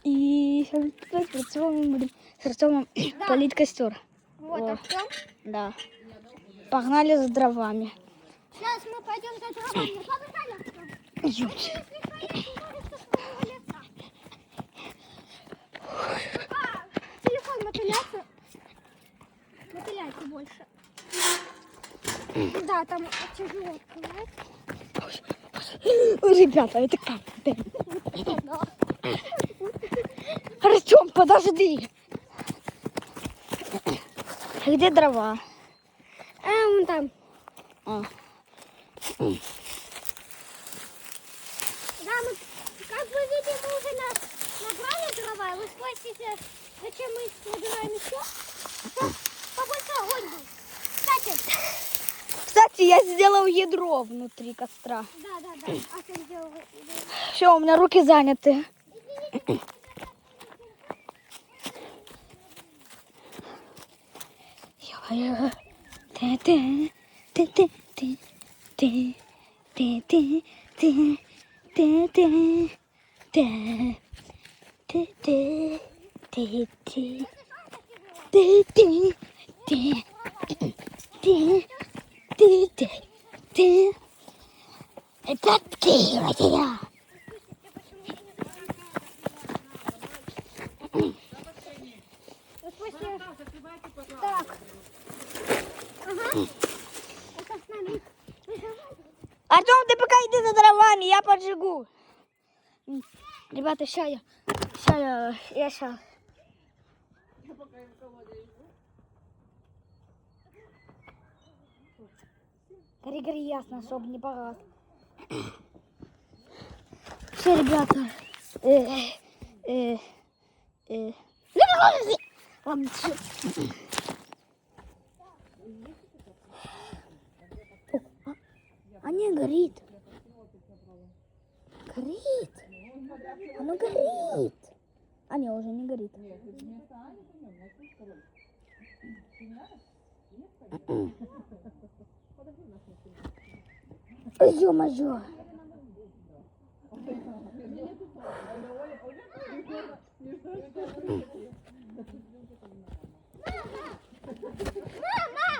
И с Артемом мы будем полить костер. Вот, О. Артем. Да. Погнали за дровами. Сейчас мы пойдем за дровами. Побежали, Артем. Ёпт. Телефон мотыляется. Мотыляется больше. Да, там тяжело открывать. Ребята, это как? Артем, подожди. Где дрова? Вон там. А. Да, мы, как вы видите, мы уже набрали дрова. Вы спросите, зачем мы набираем еще? Чтобы побольше огонь был. Кстати, я сделал ядро внутри костра. Да. А что сделал? Все, у меня руки заняты. Так. Ага. Это с нами. Артем, ты пока иди за дровами, я поджигу. Ребята, ща я. Гори, ясно, чтобы не погас. Все, ребята. Ладно, всё. А не горит. Горит. Оно горит. А не, уже не горит. Ой, ё-моё. Мама!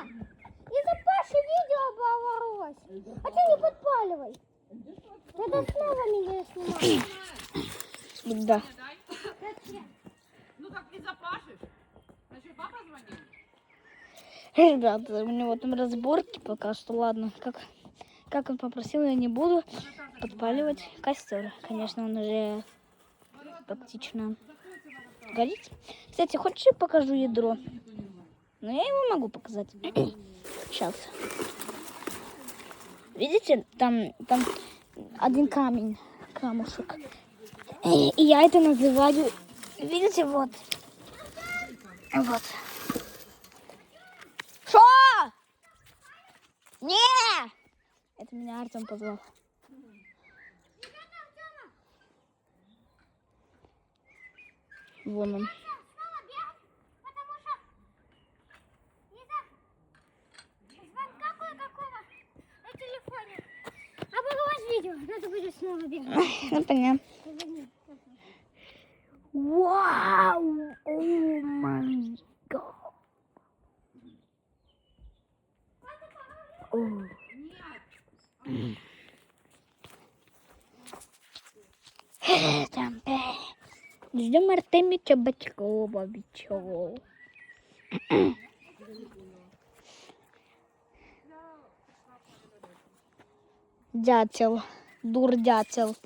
Из-за Паши видео оборвалось. А ты не подпаливай. Надо снова меня снимать. Да. Ну так не запашешь. Значит, папа звонил? Ребята, у него там разборки пока что. Ладно, как он попросил, я не буду подпаливать костер. Конечно, он уже практично горит. Кстати, хочешь, я покажу ядро? Но я его могу показать. Сейчас. Видите, там один камушек. И я это называю, видите, вот. Вот. Шо? Не! Это меня Артем позвал. Вон он. Потому что из-за звонка кое-какого на телефоне оборвалось видео. Надо будет снова бегать. Ну, понятно. Вау! О май гад! Ждем Артемича Бочкова. Дятел. Дурдятел.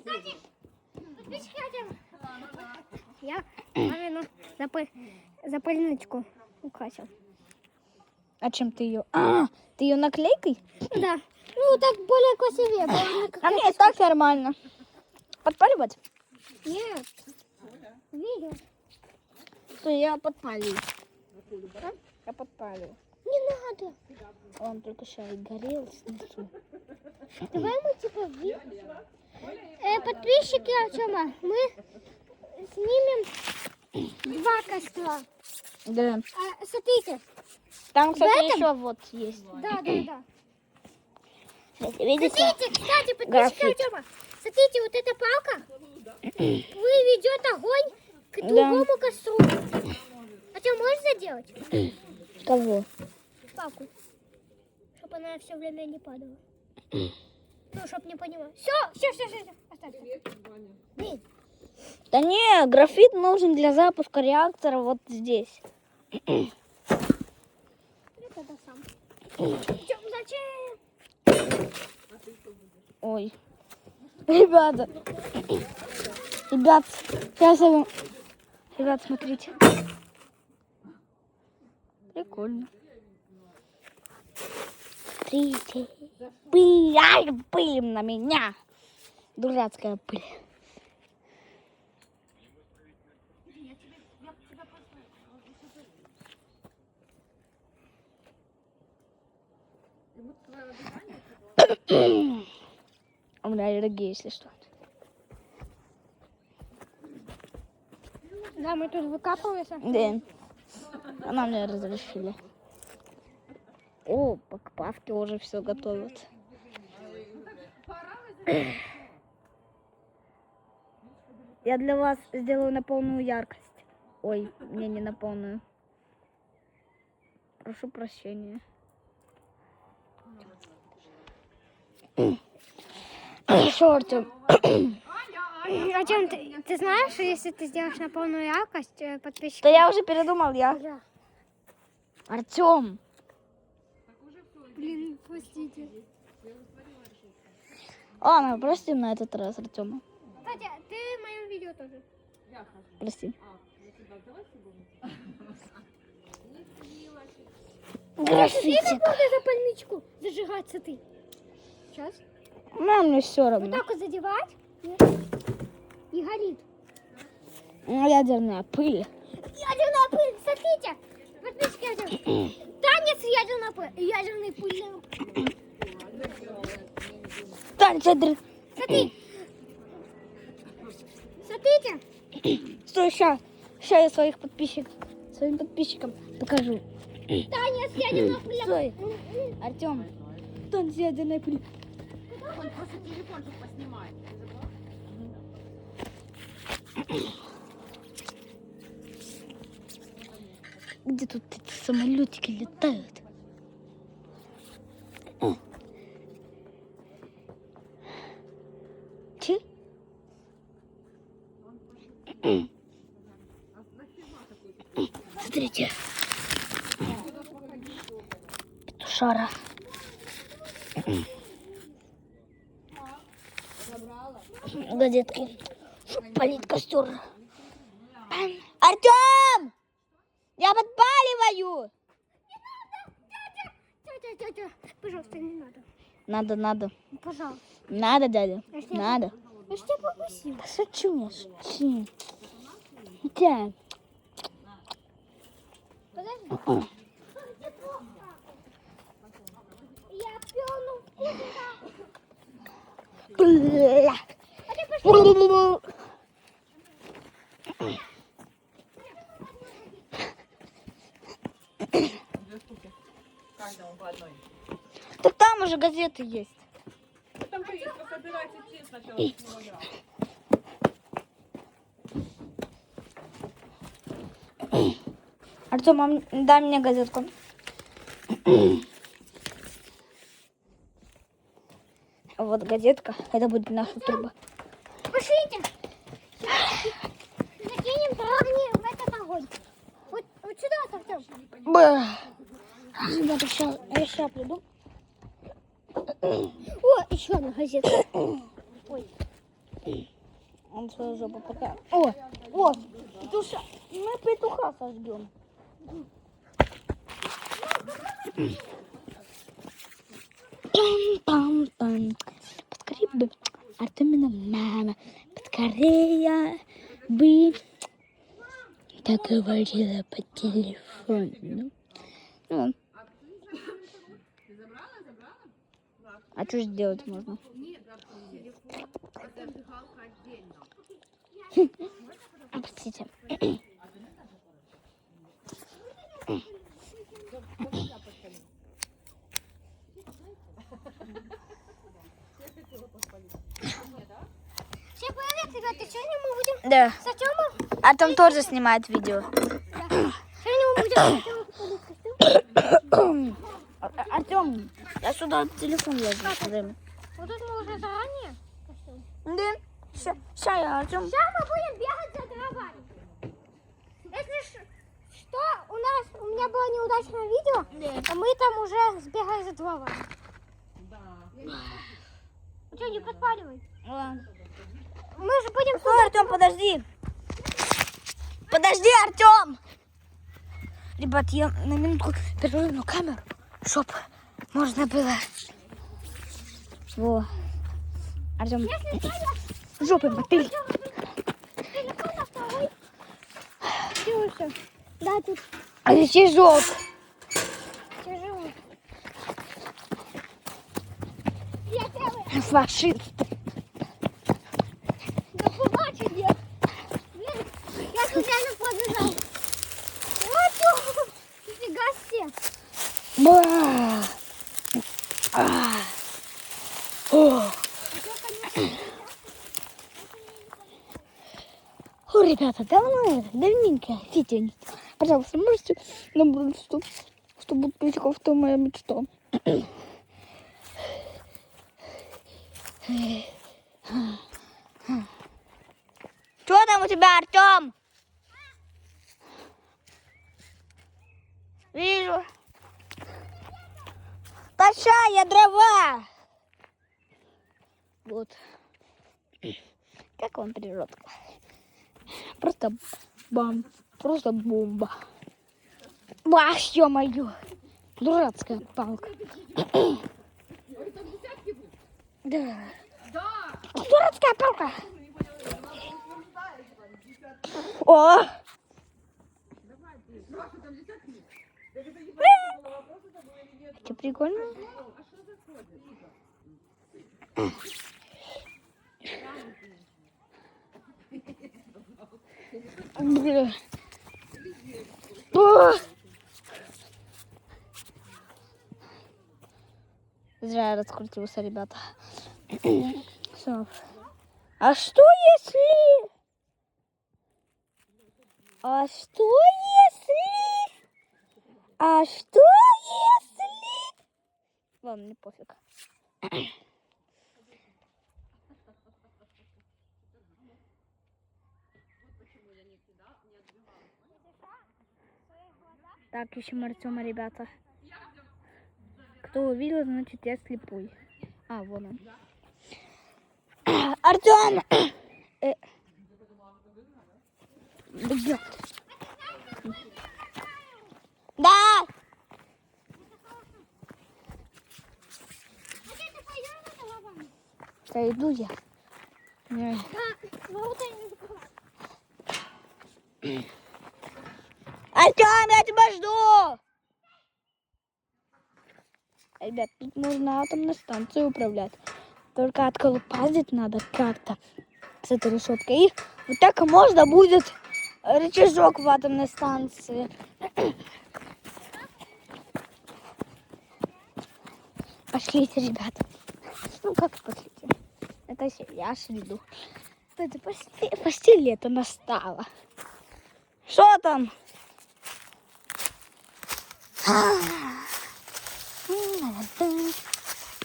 Я мамину запальничку украсил. А чем ты ее? Ты ее наклейкой? Да. Ну, так более красивее. А мне и так нормально. Подпаливать? Нет. Видео. Что я подпалил. Я подпалил. Не надо. Он только сейчас и горел снизу. Давай мы типа подписчики Артема, мы снимем 2 костра. Да. Смотрите. Там, кстати, этом? еще вот есть. Да. Видите? Смотрите, кстати, подписчики Граффити. Артема. Смотрите, вот эта палка ведет огонь другому костру. А ты можешь заделать? Кого? Папу. Чтобы она все время не падала. Ну, чтоб не понимала. Все. Оставь. Блин. Да не, графит нужен для запуска реактора вот здесь. Это сам. Зачем? Ой. Ребята. Ребят, сейчас я вам... Ребят, смотрите. Прикольно. Смотрите. Пыль, ай, пыль на меня. Дурацкая пыль. У меня аллергия, если что. Да, мы тут выкапываемся. Да. Она мне разрешили. О, к Павке уже все готовят. Я для вас сделаю на полную яркость. Ой, мне не на полную. Прошу прощения. Хорошо, Артем. Артем, ты знаешь, что если ты сделаешь на полную яркость, подписчики... Да я уже передумал, я. Да. Артем. Блин, простите. Ладно, простим на этот раз, Артема. Кстати, ты в моем видео тоже. Прости. Граффити. Какую запальничку зажигаться ты? Сейчас. Ну, мне все Вот равно. так вот задевать. И горит. Ядерная пыль. Ядерная пыль, смотрите. Подписчики, танец ядерной пыли. Танец ядер... Смотри. Смотрите. Стой, ща я своим подписчикам покажу. Танец ядерной пыли. Стой, Артем. Танец ядерной пыли. Он просто телефончик поснимает. Где тут эти самолетики летают? Че? Смотрите. Петушара. Газетки. Палит костер. Артем! Я подпаливаю! Тетя, пожалуйста, не надо. Надо. Пожалуйста. Надо, дядя. Надо. Я ж тебя попросила. Да шучу я, шучу. Да. Подожди. Я пёну вкусно. Бля. А ты пошли. Каждому по одной. Так там уже газеты есть. Ну, там быстро собирать идти сначала. с него я. Артем, дай мне газетку. Вот газетка. Это будет наша труба. Пошлите. Закинем травни в этот огонь. Вот сюда, Артем. Ребята, я сейчас приду. О, еще одна газета. Ой. Он свою жопу пока. О, петуша. Мы петуха сожгем. Пам-пам-пам. Поскорее бы, Артемина мама, поскорее бы, так говорила по телефону. Ну, Ты забрала? а что сделать можно? Нет, телефон. Это зажигалка отдельно. Простите. Всем привет, ребята. Сегодня мы будем Да. с Артемом Артем тоже снимает видео. Сегодня мы будем... Артем, я сюда телефон ложу. Вот тут мы уже заранее костюм. Да. Сейчас я, Артем. Сейчас мы будем бегать за дровами. Если что, у меня было неудачное видео, а мы там уже сбегали за дровами. Ну что, не подпаливай. Ладно. Мы же будем... Стой, Артем, подожди. Подожди, Артем. Ребят, я на минутку переверну камеру, чтоб можно было. Во. Артем, Если что, я... жопой мотыль. Телефон на второй. Ксюша. Да, тут А рычажок. тяжело. Я первый. Фашист. Да побачили. Блин, я тут реально побежал. Вот что. Нифига себе. Ба. А. О. О, ребята, давненько видео не... Пожалуйста, можете набрать 100 подписчиков, это моя мечта. Что там у тебя, Артем? Вижу. Тащая дрова. Вот. Как вам природка? Просто просто бомба. Бах, ё-моё. Дурацкая палка. Да. Дурацкая палка. О! Что, прикольно? Бля. О! Зря я раскрутился, ребята. Всё. А что если... А что если... А что если... Ладно, не пофиг. Так, ищем Артема, ребята. Кто увидел, значит я слепой. А, вон он. Артем! Блядь. Да! Да иду я. Ой. Артем, я тебя жду! Ребят, тут можно атомной станцией управлять. Только отколупазить надо как-то с этой решеткой. И вот так можно будет рычажок в атомной станции. Пошлите, ребята. Ну как пошлите? Это я ж веду. Кстати, почти лето настало. Что там?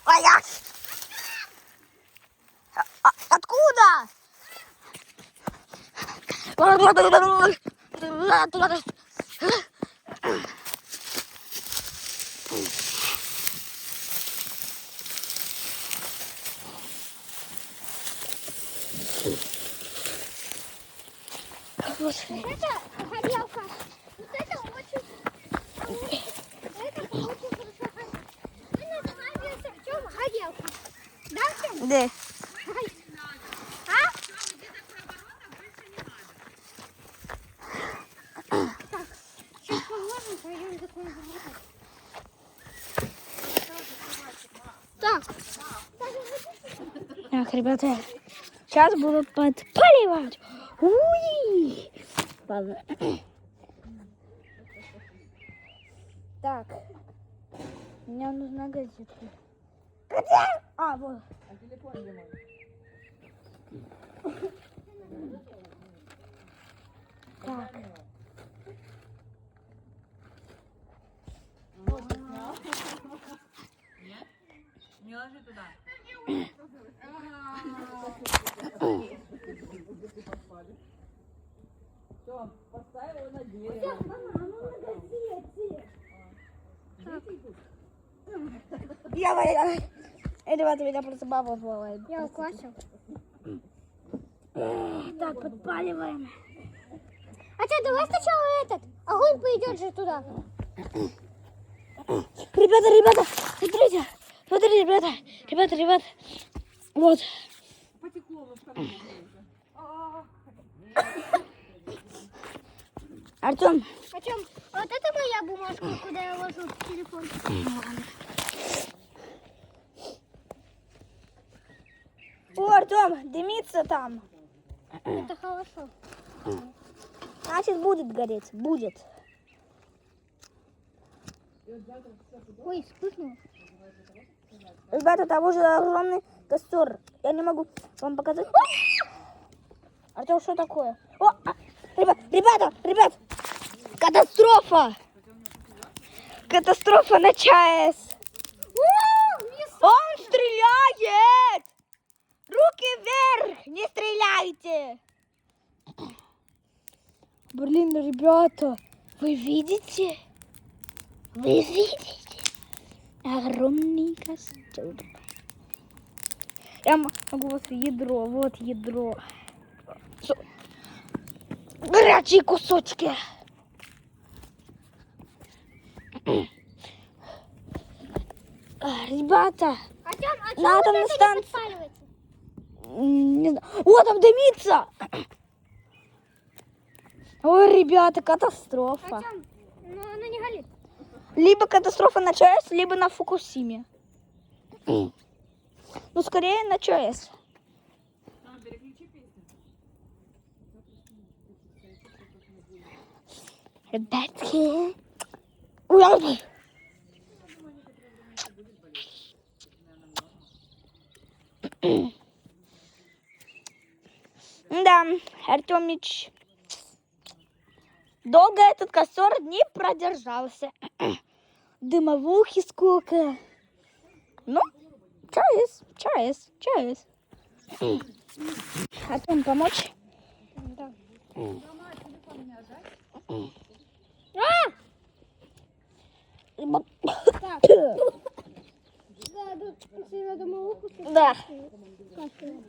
Ай, откуда? Господи. Вот это горелка. Вот это очень... Это очень хорошо. Мы называем ее с Артём горелка. Да, Артём? Да. А? Так, сейчас положим, пойдем закончим. Так. Так, ребята, сейчас будут подпаливать. Уи! Ладно. Так, мне нужна газетка. Где? А, вот. Все, поставь его на дерево. Ребята, меня просто баба плавает. Я уквасил. Так, подпаливаем. А что, давай сначала этот. Огонь пойдет же туда. Ребята, смотрите. Смотрите, ребята. Вот. Потекло в штаны уже. Артем, Артем, вот это моя бумажка, куда я ложу телефон. о, Артем, дымится там. Это хорошо. Значит, будет гореть. Будет. Ой, вспыхнул. Ребята, там уже огромный костер. Я не могу вам показать. Артем, что такое? О, ребят! Катастрофа! Катастрофа на ЧАЭС! Он стреляет! Руки вверх! Не стреляйте! Блин, ребята, вы видите? Вы видите? Огромный костер. Я могу вот ядро, вот ядро. Горячие кусочки. Ребята, Артем, а что на вот атомной это не станции. подпаливается? Не знаю. О, там дымится. Ой, ребята, катастрофа. Артем, ну оно не горит. Либо катастрофа на ЧАЭС, либо на Фукусиме. Ну, скорее на ЧАЭС. Переключи песню. Ребятки. Ой, да, Артемич, долго этот костер не продержался. Дымовухи сколько. Ну, ЧАЭС. Артем, помочь? Да. Так. Да, тут надо молоко. Да. Кашляю.